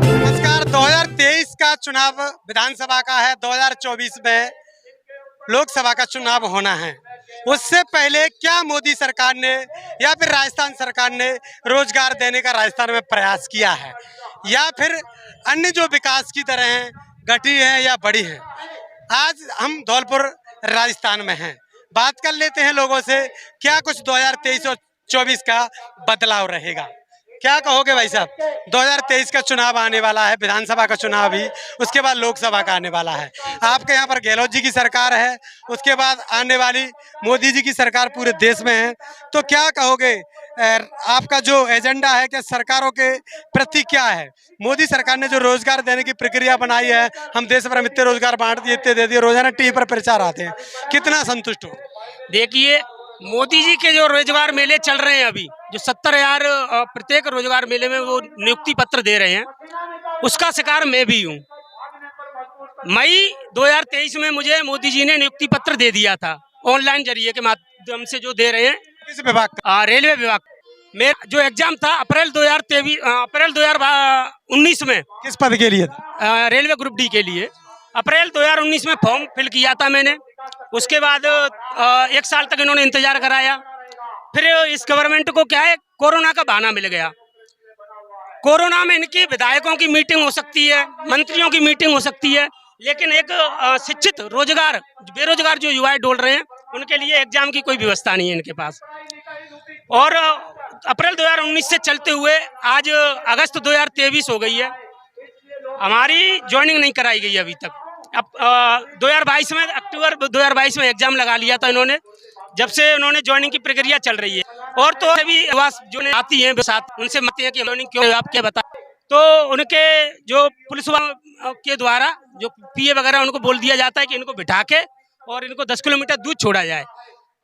नमस्कार। 2023 का चुनाव विधानसभा का है। 2024 में लोकसभा का चुनाव होना है। उससे पहले क्या मोदी सरकार ने या फिर राजस्थान सरकार ने रोजगार देने का राजस्थान में प्रयास किया है, या फिर अन्य जो विकास की तरह हैं घटी है या बढ़ी है? आज हम धौलपुर राजस्थान में हैं। बात कर लेते हैं लोगों से, क्या कुछ 2023 और 24 का बदलाव रहेगा। क्या कहोगे भाई साहब? 2023 का चुनाव आने वाला है, विधानसभा का चुनाव भी, उसके बाद लोकसभा का आने वाला है। आपके यहाँ पर गहलोत जी की सरकार है, उसके बाद आने वाली मोदी जी की सरकार पूरे देश में है, तो क्या कहोगे? आपका जो एजेंडा है क्या सरकारों के प्रति क्या है? मोदी सरकार ने जो रोजगार देने की प्रक्रिया बनाई है, हम देश भर में इतने रोजगार बांट दिए, इतने दे दिए, रोजाना टीवी पर प्रचार आते हैं, कितना संतुष्ट हो? देखिए, मोदी जी के जो रोजगार मेले चल रहे हैं अभी, जो 70,000 प्रत्येक रोजगार मेले में वो नियुक्ति पत्र दे रहे हैं, उसका शिकार मैं भी हूँ। मई 2023 में मुझे मोदी जी ने नियुक्ति पत्र दे दिया था, ऑनलाइन जरिए के माध्यम से जो दे रहे हैं। किस विभाग का? रेलवे विभाग। मेरा जो एग्जाम था अप्रैल 2019 में। किस पद के लिए? रेलवे ग्रुप डी के लिए अप्रैल 2019 में फॉर्म फिल किया था मैंने। उसके बाद 1 साल तक इन्होंने इंतजार कराया। फिर इस गवर्नमेंट को क्या है, कोरोना का बहाना मिल गया। कोरोना में इनकी विधायकों की मीटिंग हो सकती है, मंत्रियों की मीटिंग हो सकती है, लेकिन एक शिक्षित रोजगार बेरोजगार जो युवा डोल रहे हैं उनके लिए एग्जाम की कोई व्यवस्था नहीं है इनके पास। और अप्रैल 2019 से चलते हुए आज अगस्त 2023 हो गई है, हमारी ज्वाइनिंग नहीं कराई गई अभी तक। अब 2022 में अक्टूबर 2022 में एग्जाम लगा लिया था इन्होंने, जब से उन्होंने ज्वाइनिंग की प्रक्रिया चल रही है। और तो अभी जो आती हैं साथ उनसे मानते हैं कि ज्वाइनिंग क्यों आप क्या बता, तो उनके जो पुलिस के द्वारा जो पीए वगैरह उनको बोल दिया जाता है कि इनको बिठा के और इनको 10 किलोमीटर दूर छोड़ा जाए।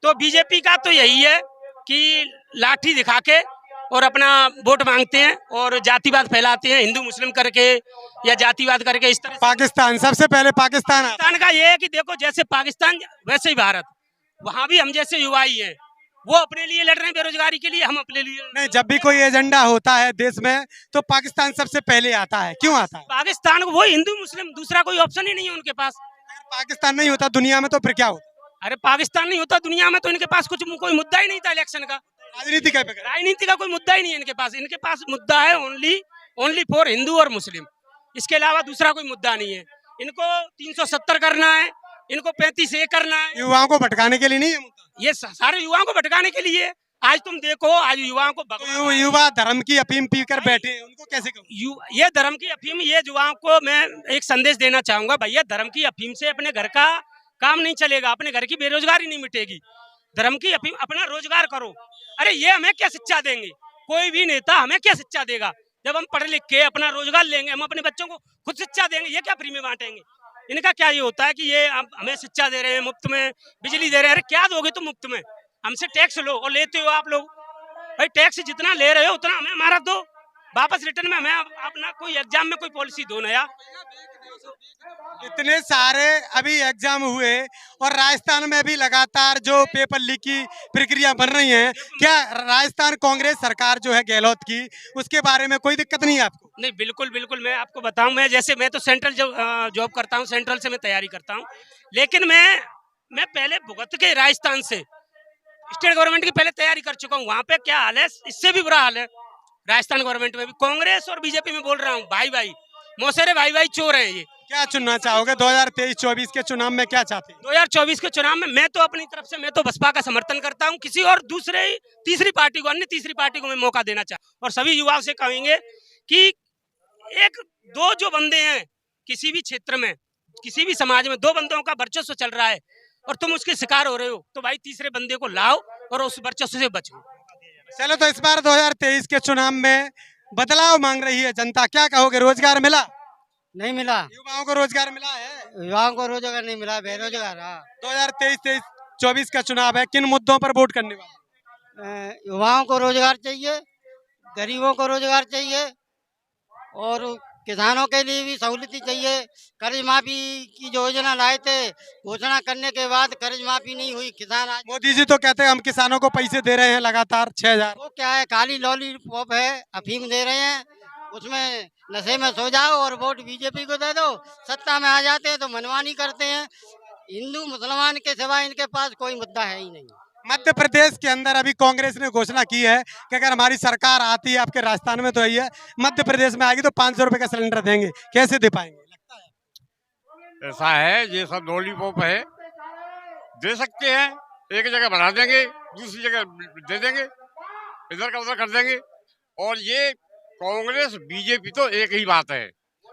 तो बीजेपी का तो यही है कि लाठी दिखा के और अपना वोट मांगते हैं और जातिवाद फैलाते हैं, हिंदू मुस्लिम करके या जातिवाद करके। इस तरह पाकिस्तान, सबसे पहले पाकिस्तान का ये है कि देखो, जैसे पाकिस्तान वैसे ही भारत, वहाँ भी हम जैसे युवा ही हैं, वो अपने लिए लड़ रहे हैं बेरोजगारी के लिए, हम अपने लिए नहीं। जब भी कोई एजेंडा होता है देश में तो पाकिस्तान सबसे पहले आता है, क्यों आता है? पाकिस्तान को वो हिंदू मुस्लिम, दूसरा कोई ऑप्शन ही नहीं है उनके पास। अगर पाकिस्तान नहीं होता दुनिया में तो फिर क्या होता? अरे पाकिस्तान नहीं होता दुनिया में तो इनके पास कोई मुद्दा ही नहीं था इलेक्शन का। राजनीति राजनीति का कोई मुद्दा ही नहीं है इनके पास। इनके पास मुद्दा है ओनली फॉर हिंदू और मुस्लिम, इसके अलावा दूसरा कोई मुद्दा नहीं है। इनको 370 करना है, इनको 35A करना है। युवाओं को भटकाने के लिए नहीं है मुद्दा? ये सारे युवाओं को भटकाने के लिए। आज तुम देखो, आज युवाओं को तो युवा धर्म की अफीम पीकर बैठे हैं, उनको कैसे कहूं? ये धर्म की अफीम, ये युवाओं को मैं एक संदेश देना चाहूंगा, भैया धर्म की अफीम से अपने घर का काम नहीं चलेगा, अपने घर की बेरोजगारी नहीं मिटेगी। धर्म की अफीम, अपना रोजगार करो। अरे ये हमें क्या शिक्षा देंगे? कोई भी नेता हमें क्या शिक्षा देगा? जब हम पढ़ लिख के अपना रोजगार लेंगे, हम अपने बच्चों को खुद शिक्षा देंगे, ये क्या फ्री में बांटेंगे? इनका क्या ये होता है कि ये हमें शिक्षा दे रहे हैं, मुफ्त में बिजली दे रहे हैं। अरे क्या दोगे तुम मुफ्त में? हमसे टैक्स लो, और लेते हो आप लोग। भाई टैक्स जितना ले रहे हो उतना हमें हमारा दो, वापस रिटर्न में हमें अपना कोई एग्जाम में कोई पॉलिसी दो नया। इतने सारे अभी एग्जाम हुए और राजस्थान में भी लगातार जो पेपर लीक की प्रक्रिया बन रही है, क्या राजस्थान कांग्रेस सरकार जो है गहलोत की, उसके बारे में कोई दिक्कत नहीं है आपको? नहीं, बिल्कुल बिल्कुल। मैं आपको बताऊं, मैं तो सेंट्रल जॉब करता हूं, सेंट्रल से मैं तैयारी करता हूं, लेकिन मैं पहले भुगत के राजस्थान से स्टेट गवर्नमेंट की पहले तैयारी कर चुका हूं। वहां पे क्या हाल है, इससे भी बुरा हाल है राजस्थान गवर्नमेंट में भी। कांग्रेस और बीजेपी में बोल रहा हूँ, भाई भाई मौसेरे भाई भाई चोर है ये। क्या चुनना चाहोगे 2023-24 के चुनाव में? क्या चाहते हैं 2024 के चुनाव में? मैं तो अपनी तरफ से मैं तो बसपा का समर्थन करता हूं। किसी और तीसरी पार्टी को, अन्य तीसरी पार्टी को मैं मौका देना चाहता हूं। और सभी युवाओं से कहेंगे कि एक दो जो बंदे हैं किसी भी क्षेत्र में, किसी भी समाज में, 2 बंदों का वर्चस्व चल रहा है और तुम उसके शिकार हो रहे हो, तो भाई तीसरे बंदे को लाओ और उस वर्चस्व से बचो। चलो, तो इस बार 2023 के चुनाव में बदलाव मांग रही है जनता, क्या कहोगे? रोजगार मिला? नहीं मिला। युवाओं को रोजगार मिला है? युवाओं को रोजगार नहीं मिला, बेरोजगार। 2023-24 का चुनाव है, किन मुद्दों पर वोट करने वाले? युवाओं को रोजगार चाहिए, गरीबों को रोजगार चाहिए, और किसानों के लिए भी सहूलियत चाहिए। कर्ज माफी की जो योजना लाए थे, घोषणा करने के बाद कर्ज माफी नहीं हुई। किसान आज मोदी जी तो कहते हैं हम किसानों को पैसे दे रहे हैं लगातार 6,000। वो क्या है, खाली लॉलीपॉप है, अफीम दे रहे हैं। उसमें नशे में सो जाओ और वोट बीजेपी को दे दो। सत्ता में आ जाते हैं तो मनमानी करते हैं। हिंदू मुसलमान के सिवा इनके पास कोई मुद्दा है ही नहीं। मध्य प्रदेश के अंदर अभी कांग्रेस ने घोषणा की है कि अगर हमारी सरकार आती है, आपके राजस्थान में तो यही है, मध्य प्रदेश में आएगी तो 500 रुपए का सिलेंडर देंगे। कैसे दे पाएंगे? ऐसा है, ये सब लॉलीपॉप है, दे सकते हैं। एक जगह बढ़ा देंगे, दूसरी जगह दे देंगे, इधर का उधर कर देंगे। और ये कांग्रेस बीजेपी तो एक ही बात है।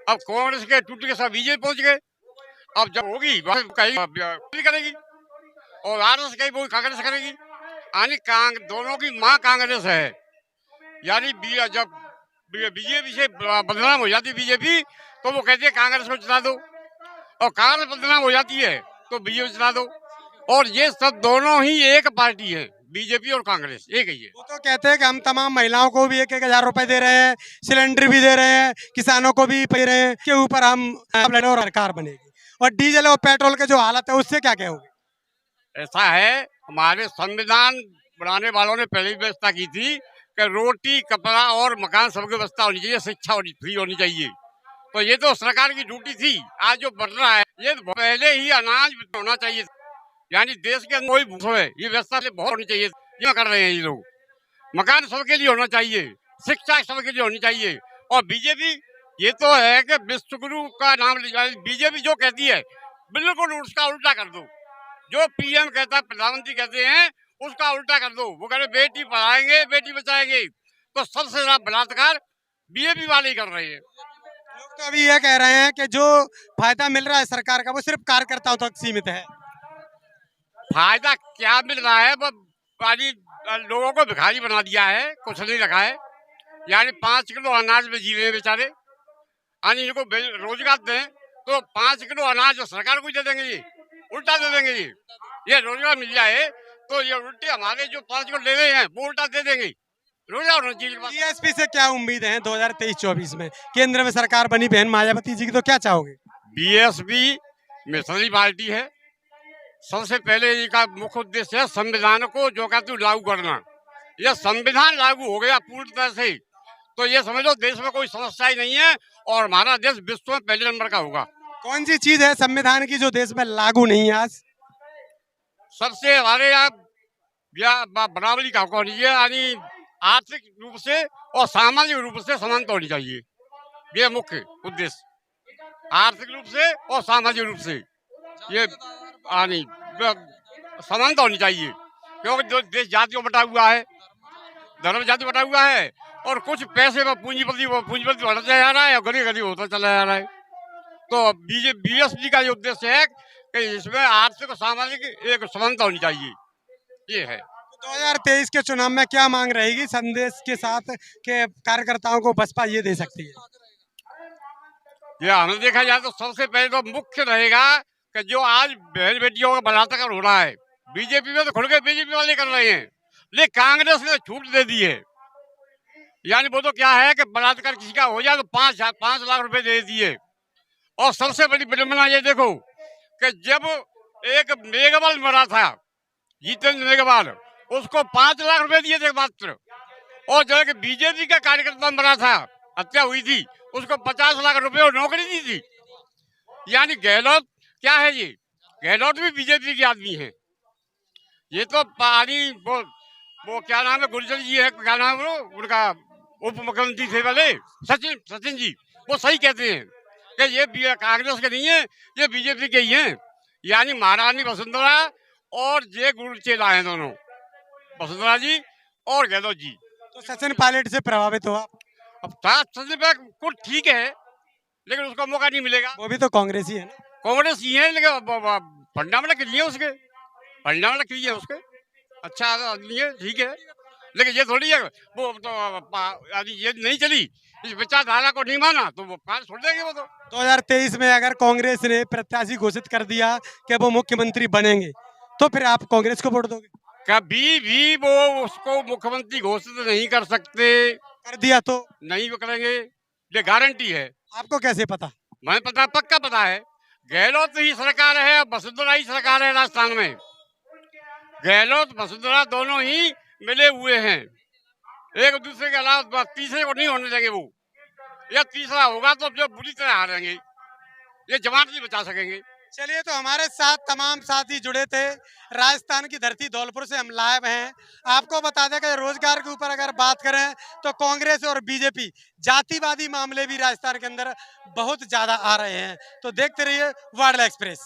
अब कांग्रेस के टूट के साथ बीजेपी पहुंच गए। अब जब होगी कहीं करेगी और आरएस कहीं वो कांग्रेस करेगी। यानी दोनों की माँ कांग्रेस है। यानी जब बीजेपी से बदनाम हो जाती बीजेपी तो वो कहते हैं कांग्रेस को जिता दो, और कांग्रेस बदनाम हो जाती है तो बीजेपी जिता दो। और ये सब दोनों ही एक पार्टी है, बीजेपी और कांग्रेस एक ही है। वो तो कहते हैं कि हम तमाम महिलाओं को भी 1,000 रुपए दे रहे हैं, सिलेंडर भी दे रहे हैं, किसानों को भी दे रहे हैं, के ऊपर हम और सरकार बनेगी। और डीजल और पेट्रोल के जो हालत है उससे क्या कहोगे? ऐसा है, हमारे संविधान बनाने वालों ने पहले ही व्यवस्था की थी कि रोटी, कपड़ा और मकान सबकी व्यवस्था होनी चाहिए, शिक्षा फ्री होनी चाहिए। तो ये तो सरकार की ड्यूटी थी। आज जो बढ़ रहा है ये तो पहले ही अनाज होना चाहिए। यानी देश के अंदर कोई भूखो है, ये व्यवस्था से बहुत होनी चाहिए। ये कर रहे हैं ये लोग। मकान सबके लिए होना चाहिए, शिक्षा सबके लिए होनी चाहिए। और बीजेपी ये तो है कि विश्वगुरु का नाम बीजेपी जो कहती है बिल्कुल उसका उल्टा कर दो। जो पीएम कहता है, प्रधानमंत्री कहते हैं, उसका उल्टा कर दो। वो कह रहे बेटी पढ़ाएंगे, बेटी बचाएंगे, तो सबसे ज्यादा बलात्कार बीजेपी वाले ही कर रहे हैं। लोग तो अभी ये कह रहे हैं कि जो फायदा मिल रहा है सरकार का वो सिर्फ कार्यकर्ताओं तक सीमित है। फायदा क्या मिल रहा है? वो लोगों को भिखारी बना दिया है, कुछ नहीं रखा है। यानी 5 किलो अनाज में जी रहे हैं बेचारे। यानी इनको रोजगार दें तो 5 किलो अनाज सरकार को दे देंगे, ये उल्टा दे देंगे। ये रोजगार मिल जाए तो ये उल्टे हमारे जो 5 किलो ले रहे हैं वो उल्टा दे देंगे। रोजगार होना चाहिए। बीएसपी से क्या उम्मीद है 2023-24 में? केंद्र में सरकार बनी बहन मायावती जी की, तो क्या चाहोगे? बीएसपी मिशनरी पार्टी है। सबसे पहले इनका मुख्य उद्देश्य है संविधान को जो कहते हैं लागू करना। यह संविधान लागू हो गया पूरी तरह से तो ये समझ लो देश में कोई समस्या ही नहीं है और हमारा देश विश्व में पहले नंबर का होगा। कौन सी चीज है संविधान की जो देश में लागू नहीं है आज? सबसे हमारे यहाँ बराबरी का होनी चाहिए। यानी आर्थिक रूप से और सामाजिक रूप से समानता होनी चाहिए। ये मुख्य उद्देश्य, आर्थिक रूप से और सामाजिक रूप से ये यानी समानता होनी चाहिए। क्योंकि जो देश जातियों बटा हुआ है, धर्म जाति बटा हुआ है, और कुछ पैसे में पूंजीपति बढ़ता जा रहा है और गरीब गरीब होता चला जा रहा है। तो बीएसपी का ये उद्देश्य है कि इसमें आर्थिक और सामाजिक एक समानता होनी चाहिए। ये है। 2023 के चुनाव में क्या मांग रहेगी संदेश के साथ के कार्यकर्ताओं को बसपा ये दे सकती है? ये हमें देखा जाए तो सबसे पहले तो मुख्य रहेगा कि जो आज बहन बेटियों का बलात्कार हो रहा है, बीजेपी में तो खुल के बीजेपी वाले कर रहे हैं, लेकिन कांग्रेस ने छूट दे दी है। यानी वो तो क्या है कि बलात्कार किसी का हो जाए तो 5 लाख रुपए दे दिए। और सबसे बड़ी विडंबना ये देखो कि जब एक मेघवाल मरा था, जितेंद्र मेघवाल, उसको 5 लाख रुपए दिए थे मात्र। और जो है बीजेपी का कार्यकर्ता मरा था, हत्या हुई थी, उसको 50 लाख रुपए और नौकरी दी थी। यानी गहलोत क्या है? ये गहलोत भी बीजेपी के आदमी है। ये तो पानी वो क्या नाम है, गुर्जर जी है, क्या नाम है उनका, उप मुख्यमंत्री थे वाले सचिन जी, वो सही कहते हैं कि ये कांग्रेस के नहीं है, ये बीजेपी के ही हैं। यानी महारानी वसुंधरा और जे गुरु चेला है दोनों, वसुंधरा जी और गहलोत जी। तो सचिन पायलट से प्रभावित हो आप? अब सचिन पायलट कुछ ठीक है लेकिन उसको मौका नहीं मिलेगा। वो भी तो कांग्रेस ही है ना? कांग्रेस ही है लेकिन फंडामेंटल के लिए उसके फंडामेंटल के लिए उसके अच्छा आदमी है, ठीक है, लेकिन ये थोड़ी है वो तो ये नहीं चली, इस विचारधारा को नहीं माना तो वो पास छोड़ देंगे वो तो। 2023 में अगर कांग्रेस ने प्रत्याशी घोषित कर दिया कि वो मुख्यमंत्री बनेंगे तो फिर आप कांग्रेस को वोट दोगे? कभी भी वो उसको मुख्यमंत्री घोषित नहीं कर सकते। कर दिया तो नहीं वो करेंगे, ये गारंटी है। आपको कैसे पता? मैं पता पक्का पता है। गहलोत ही सरकार है, वसुंधरा ही सरकार है राजस्थान में। गहलोत वसुंधरा दोनों ही मिले हुए हैं, एक दूसरे के अलावा तीसरे को नहीं होने देंगे वो। या तीसरा होगा तो जो बुरी तरह हारेंगे, ये जमात नहीं बचा सकेंगे। चलिए, तो हमारे साथ तमाम साथी जुड़े थे। राजस्थान की धरती धौलपुर से हम लाइव हैं। आपको बता दें कि रोजगार के ऊपर अगर बात करें तो कांग्रेस और बीजेपी जातिवादी मामले भी राजस्थान के अंदर बहुत ज्यादा आ रहे हैं। तो देखते रहिए वार्डला एक्सप्रेस।